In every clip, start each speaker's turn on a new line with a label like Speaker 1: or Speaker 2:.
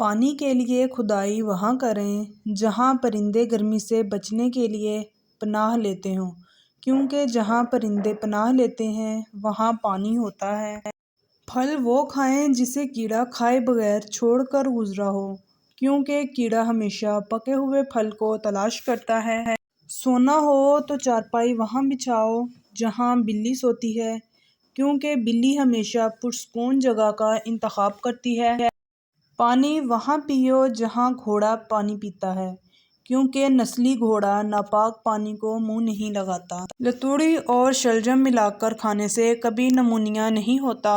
Speaker 1: پانی کے لیے کھدائی وہاں کریں جہاں پرندے گرمی سے بچنے کے لیے پناہ لیتے ہوں، کیونکہ جہاں پرندے پناہ لیتے ہیں وہاں پانی ہوتا ہے۔ پھل وہ کھائیں جسے کیڑا کھائے بغیر چھوڑ کر گزرا ہو، کیونکہ کیڑا ہمیشہ پکے ہوئے پھل کو تلاش کرتا ہے۔ سونا ہو تو چارپائی وہاں بچھاؤ جہاں بلی سوتی ہے، کیونکہ بلی ہمیشہ پرسکون جگہ کا انتخاب کرتی ہے۔ پانی وہاں پیو جہاں گھوڑا پانی پیتا ہے، کیونکہ نسلی گھوڑا ناپاک پانی کو منہ نہیں لگاتا۔ لتوڑی اور شلجم ملا کر کھانے سے کبھی نمونیا نہیں ہوتا۔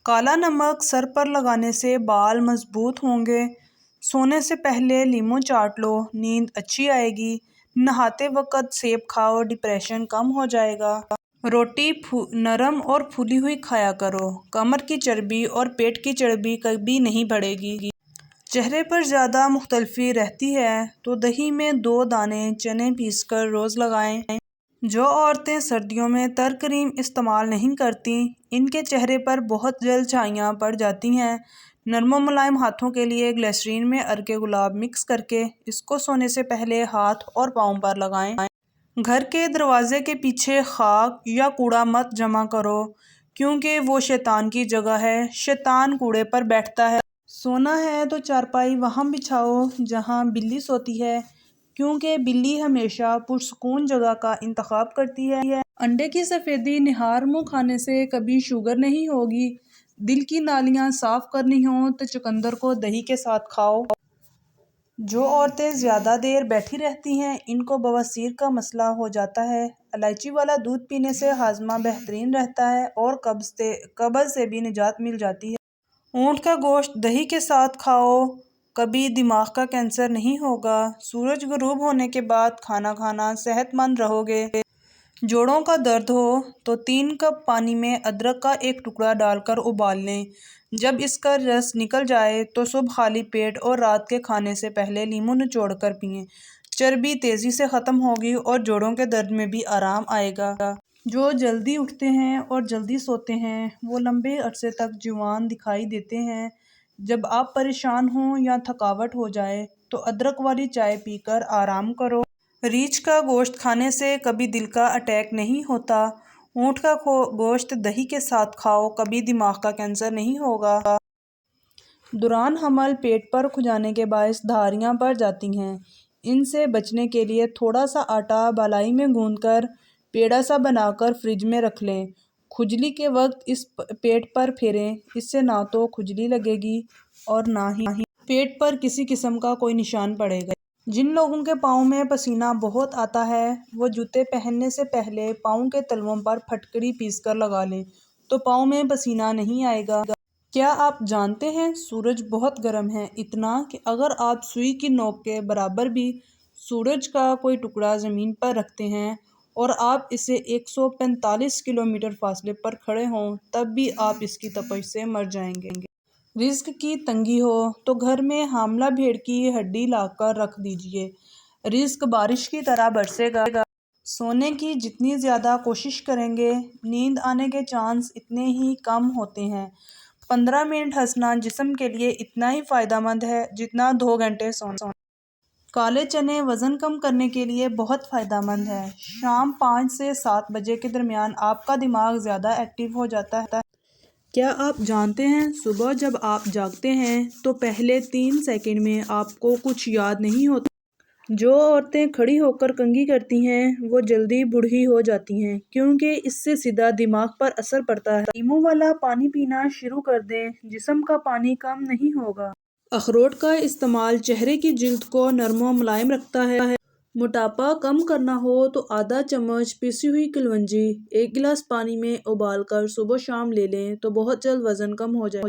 Speaker 1: کالا نمک سر پر لگانے سے بال مضبوط ہوں گے۔ سونے سے پہلے لیموں چاٹ لو، نیند اچھی آئے گی۔ نہاتے وقت سیب کھاؤ، ڈپریشن کم ہو جائے گا۔ روٹی نرم اور پھولی ہوئی کھایا کرو، کمر کی چربی اور پیٹ کی چربی کبھی نہیں بڑھے گی۔ چہرے پر زیادہ مختلفی رہتی ہے تو دہی میں 2 دانے چنے پیس کر روز لگائیں۔ جو عورتیں سردیوں میں تر کریم استعمال نہیں کرتیں، ان کے چہرے پر بہت جلد چھائیاں پڑ جاتی ہیں۔ نرم و ملائم ہاتھوں کے لیے گلیسرین میں ارک گلاب مکس کرکے اس کو سونے سے پہلے ہاتھ اور پاؤں پر لگائیں۔ گھر کے دروازے کے پیچھے خاک یا کوڑا مت جمع کرو، کیونکہ وہ شیطان کی جگہ ہے۔ شیطان کوڑے پر بیٹھتا ہے۔ سونا ہے تو چارپائی وہاں بچھاؤ جہاں بلی سوتی ہے، کیونکہ بلی ہمیشہ پرسکون جگہ کا انتخاب کرتی ہے۔ انڈے کی سفیدی نہار منہ کھانے سے کبھی شوگر نہیں ہوگی۔ دل کی نالیاں صاف کرنی ہوں تو چقندر کو دہی کے ساتھ کھاؤ۔ جو عورتیں زیادہ دیر بیٹھی رہتی ہیں ان کو بواسیر کا مسئلہ ہو جاتا ہے۔ الائچی والا دودھ پینے سے ہاضمہ بہترین رہتا ہے اور قبض سے بھی نجات مل جاتی ہے۔ اونٹ کا گوشت دہی کے ساتھ کھاؤ، کبھی دماغ کا کینسر نہیں ہوگا۔ سورج غروب ہونے کے بعد کھانا کھانا صحت مند رہو گے۔ جوڑوں کا درد ہو تو 3 کپ پانی میں ادرک کا 1 ٹکڑا ڈال کر ابال لیں۔ جب اس کا رس نکل جائے تو صبح خالی پیٹ اور رات کے کھانے سے پہلے لیموں نچوڑ کر پئیں۔ چربی تیزی سے ختم ہوگی اور جوڑوں کے درد میں بھی آرام آئے گا۔ جو جلدی اٹھتے ہیں اور جلدی سوتے ہیں وہ لمبے عرصے تک جوان دکھائی دیتے ہیں۔ جب آپ پریشان ہوں یا تھکاوٹ ہو جائے تو ادرک والی چائے پی کر آرام کرو۔ ریچھ کا گوشت کھانے سے کبھی دل کا اٹیک نہیں ہوتا۔ اونٹ کا گوشت دہی کے ساتھ کھاؤ، کبھی دماغ کا کینسر نہیں ہوگا۔ دوران حمل پیٹ پر کھجانے کے باعث دھاریاں پڑ جاتی ہیں۔ ان سے بچنے کے لیے تھوڑا سا آٹا بالائی میں گوندھ کر پیڑا سا بنا کر فریج میں رکھ لیں۔ کھجلی کے وقت اس پیٹ پر پھیریں، اس سے نہ تو کھجلی لگے گی اور نہ ہی پیٹ پر کسی قسم کا کوئی نشان پڑے گا۔ جن لوگوں کے پاؤں میں پسینہ بہت آتا ہے وہ جوتے پہننے سے پہلے پاؤں کے تلووں پر پھٹکری پیس کر لگا لیں تو پاؤں میں پسینہ نہیں آئے گا۔ کیا آپ جانتے ہیں سورج بہت گرم ہے، اتنا کہ اگر آپ سوئی کی نوک کے برابر بھی سورج کا کوئی ٹکڑا زمین پر رکھتے ہیں اور آپ اسے 145 کلومیٹر فاصلے پر کھڑے ہوں تب بھی آپ اس کی تپش سے مر جائیں گے۔ رزق کی تنگی ہو تو گھر میں حاملہ بھیڑ کی ہڈی لا کر رکھ دیجیے، رزق بارش کی طرح برسے گا۔ سونے کی جتنی زیادہ کوشش کریں گے نیند آنے کے چانس اتنے ہی کم ہوتے ہیں۔ 15 منٹ ہنسنا جسم کے لیے اتنا ہی فائدہ مند ہے جتنا 2 گھنٹے سونا۔ کالے چنے وزن کم کرنے کے لیے بہت فائدہ مند ہے۔ شام 5 سے 7 بجے کے درمیان آپ کا دماغ زیادہ ایکٹیو ہو جاتا ہے۔ کیا آپ جانتے ہیں صبح جب آپ جاگتے ہیں تو پہلے 3 سیکنڈ میں آپ کو کچھ یاد نہیں ہوتا۔ جو عورتیں کھڑی ہو کر کنگھی کرتی ہیں وہ جلدی بوڑھی ہو جاتی ہیں، کیونکہ اس سے سیدھا دماغ پر اثر پڑتا ہے۔ لیموں والا پانی پینا شروع کر دیں، جسم کا پانی کم نہیں ہوگا۔ اخروٹ کا استعمال چہرے کی جلد کو نرم و ملائم رکھتا ہے۔ موٹاپا کم کرنا ہو تو آدھا چمچ پیسی ہوئی کلونجی 1 گلاس پانی میں ابال کر صبح شام لے لیں تو بہت جلد وزن کم ہو جائے گا۔